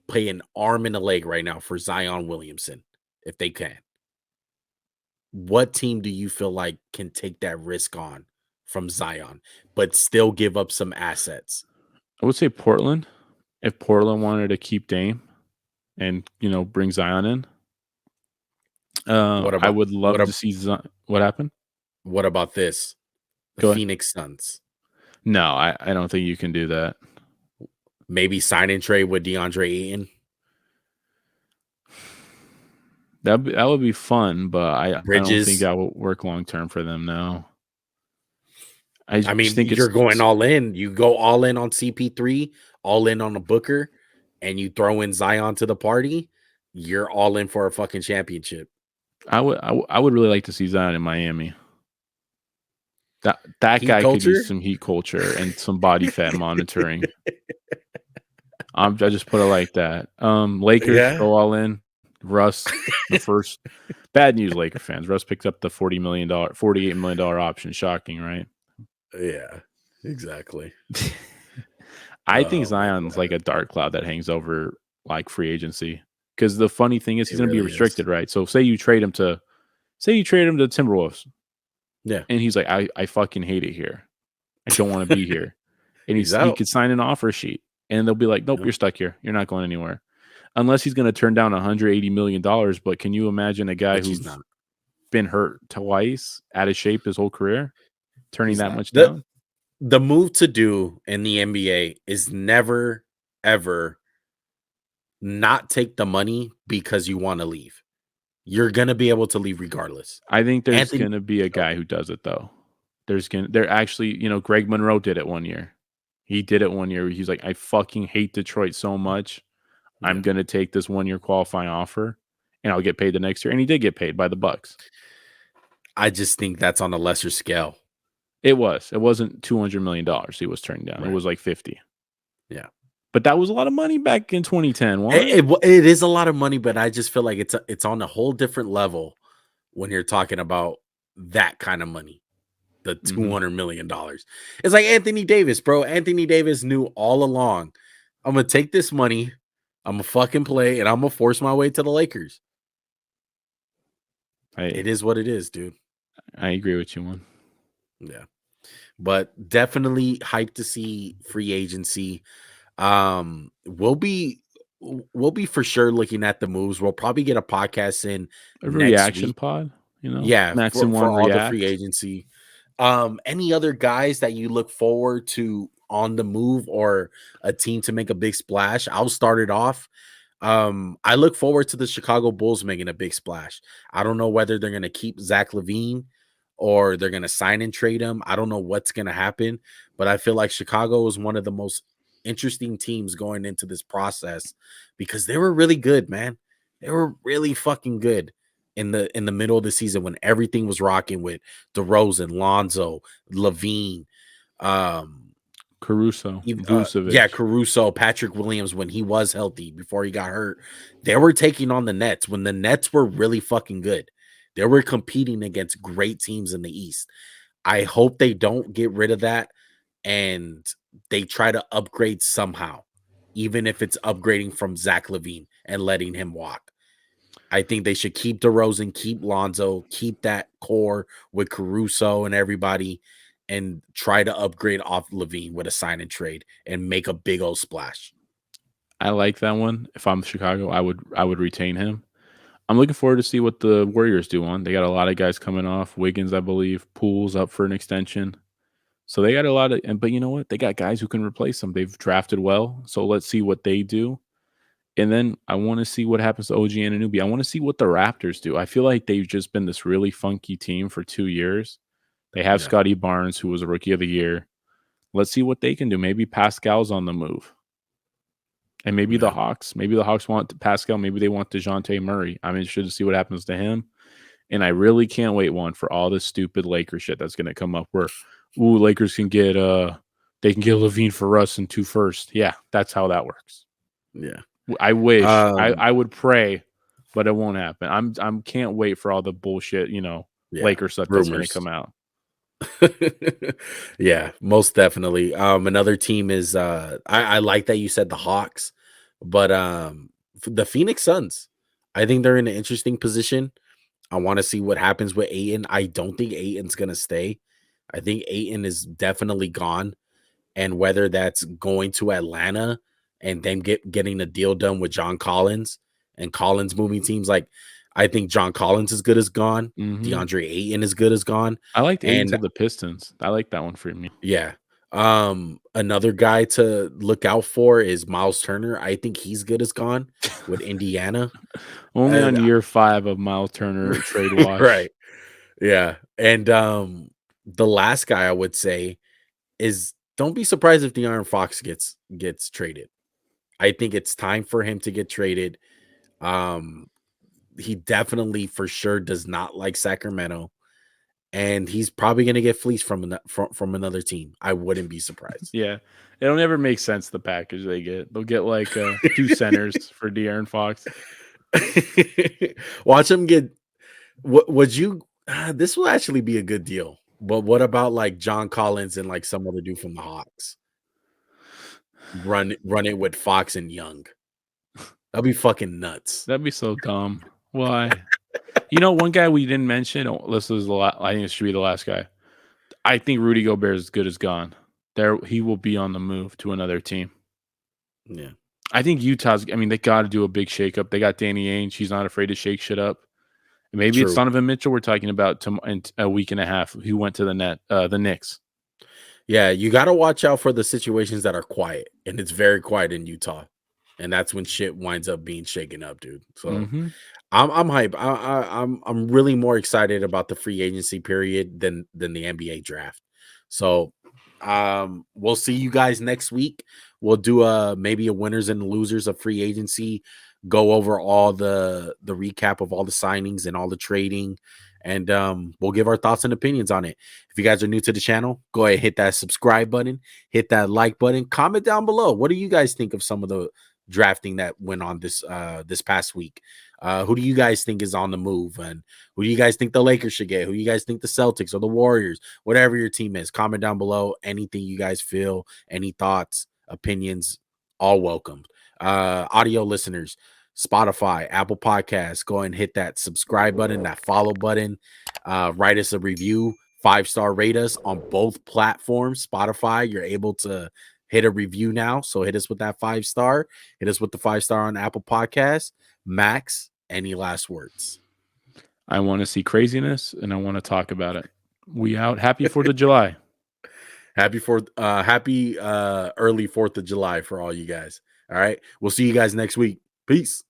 pay an arm and a leg right now for Zion Williamson if they can. What team do you feel like can take that risk on from Zion, but still give up some assets? I would say Portland. If Portland wanted to keep Dame and bring Zion in, What I about would love to see what happened. what about this? The Go ahead. Phoenix Suns. No, I don't think you can do that. Maybe sign and trade with DeAndre Ayton. That would be fun, but I don't think Bridges. that will work long term for them now. I I just mean, think you're it's going all in. You go all in on CP3, all in on a Booker, and you throw in Zion to the party. You're all in for a fucking championship. I would really like to see Zion in Miami. That Heat guy could use culture. some heat culture and some body fat monitoring. I just put it like that. Lakers Yeah. go all in. Russ, the first bad news, Laker fans. Russ picked up the $48 million option. Shocking, right? Yeah, exactly. I think Oh my Zion's like God. a dark cloud that hangs over like free agency. Because the funny thing is It he's going to be really is. restricted, right? So say you trade him to Timberwolves, Yeah. and he's like, I fucking hate it here. I don't want to be here. And He's he out. could sign an offer sheet, and they'll be like, nope, Yep. you're stuck here. You're not going anywhere. Unless he's going to turn down $180 million. But can you imagine a guy Which he's who's not. been hurt twice, out of shape his whole career, turning He's that not. much down? The move to do in the NBA is never, ever not take the money because you want to leave. You're gonna be able to leave regardless. I think there's Anthony, going to be a guy who does it, though. They're actually, Greg Monroe did it one year. He did it one year. He's like, I fucking hate Detroit so much. I'm yeah. going to take this 1 year qualifying offer and I'll get paid the next year. And he did get paid by the Bucks. I just think that's on a lesser scale. It wasn't $200 million he was turning down. Right. It was like 50. Yeah. But that was a lot of money back in 2010. It is a lot of money, but I just feel like it's on a whole different level when you're talking about that kind of money. The $200 million. It's like Anthony Davis, bro. Anthony Davis knew all along, I'm gonna take this money, I'm gonna fucking play, and I'm gonna force my way to the Lakers. It is what it is, dude. I agree with you, man. Yeah. But definitely hyped to see free agency. We'll be for sure looking at the moves. We'll probably get a podcast in A next reaction week. pod, Yeah, Max and for Juan all the free react. agency. Any other guys that you look forward to on the move or a team to make a big splash? I'll start it off. I look forward to the Chicago Bulls making a big splash. I don't know whether they're going to keep Zach LaVine or they're going to sign and trade him. I don't know what's going to happen, but I feel like Chicago is one of the most interesting teams going into this process because they were really good, man. They were really fucking good in the middle of the season when everything was rocking with DeRozan, Lonzo, LaVine, Caruso, yeah, Vucevic. Caruso, Patrick Williams when he was healthy before he got hurt. They were taking on the Nets when the Nets were really fucking good. They were competing against great teams in the East. I hope they don't get rid of that and they try to upgrade somehow, even if it's upgrading from Zach LaVine and letting him walk. I think they should keep DeRozan, keep Lonzo, keep that core with Caruso and everybody, and try to upgrade off LaVine with a sign and trade and make a big old splash. I like that one. If I'm Chicago, I would retain him. I'm looking forward to see what the Warriors do on. They got a lot of guys coming off. Wiggins, I believe, Poole's up for an extension. So they got a lot of, but you know what? They got guys who can replace them. They've drafted well. So let's see what they do. And then I want to see what happens to OG Anunoby. I want to see what the Raptors do. I feel like they've just been this really funky team for 2 years. They have Scotty Barnes, who was a rookie of the year. Let's see what they can do. Maybe Pascal's on the move. And maybe the Hawks want Pascal. Maybe they want DeJounte Murray. I'm interested to see what happens to him. And I really can't wait for all this stupid Lakers shit that's going to come up where, Lakers can get they can get LaVine for Russ and 2 firsts. Yeah, that's how that works. Yeah. I wish. Um, I would pray, but it won't happen. I'm can't wait for all the bullshit, yeah, Laker stuff that's gonna come rumors. out. Yeah, most definitely. Another team is I like that you said the Hawks, but the Phoenix Suns. I think they're in an interesting position. I want to see what happens with Ayton. I don't think Ayton's gonna stay. I think Ayton is definitely gone, and whether that's going to Atlanta and then getting a deal done with John Collins and Collins moving teams, like I think John Collins is good as gone. Mhm. DeAndre Ayton is good as gone, I liked Aiden and to the Pistons. I like that one for me. yeah. Another guy to look out for is Miles Turner. I think he's good as gone with Indiana. Only on And year 5 of Miles Turner trade watch. right. Yeah. And the last guy I would say is don't be surprised if De'Aaron Fox gets traded. I think it's time for him to get traded. Um, he definitely for sure does not like Sacramento, and he's probably going to get fleeced from another team. I wouldn't be surprised. Yeah. It'll never make sense the package they get. They'll get like 2 centers for De'Aaron Fox. Watch him get. What would you? This will actually be a good deal. But what about like John Collins and like some other dude from the Hawks? Run it with Fox and Young. That'd be fucking nuts. That'd be so dumb. Why? One guy we didn't mention. This is the I think it should be the last guy. I think Rudy Gobert is good as gone. He will be on the move to another team. Yeah. I think Utah's. I mean, they got to do a big shakeup. They got Danny Ainge. He's not afraid to shake shit up. And maybe it's True. Donovan Mitchell we're talking about in a week and a half. Who went to the Knicks? Yeah, you got to watch out for the situations that are quiet, and it's very quiet in Utah, and that's when shit winds up being shaken up, dude. So Mm-hmm. I'm hype. I'm really more excited about the free agency period than the NBA draft. So we'll see you guys next week. We'll do maybe a winners and losers of free agency, go over all the recap of all the signings and all the trading, and we'll give our thoughts and opinions on it. If you guys are new to the channel, go ahead, hit that subscribe button, hit that like button, comment down below. What do you guys think of some of the drafting that went on this past week? Who do you guys think is on the move? And who do you guys think the Lakers should get? Who do you guys think the Celtics or the Warriors? Whatever your team is, comment down below. Anything you guys feel, any thoughts, opinions, all welcomed. Audio listeners, Spotify, Apple Podcasts, go and hit that subscribe button, that follow button. Write us a review, 5-star rate us on both platforms. Spotify, you're able to hit a review now. So hit us with that 5-star. Hit us with the 5-star on Apple Podcasts. Max, any last words? I want to see craziness and I want to talk about it. We out. Happy 4th of July. Happy early 4th of July for all you guys. All right. We'll see you guys next week. Peace.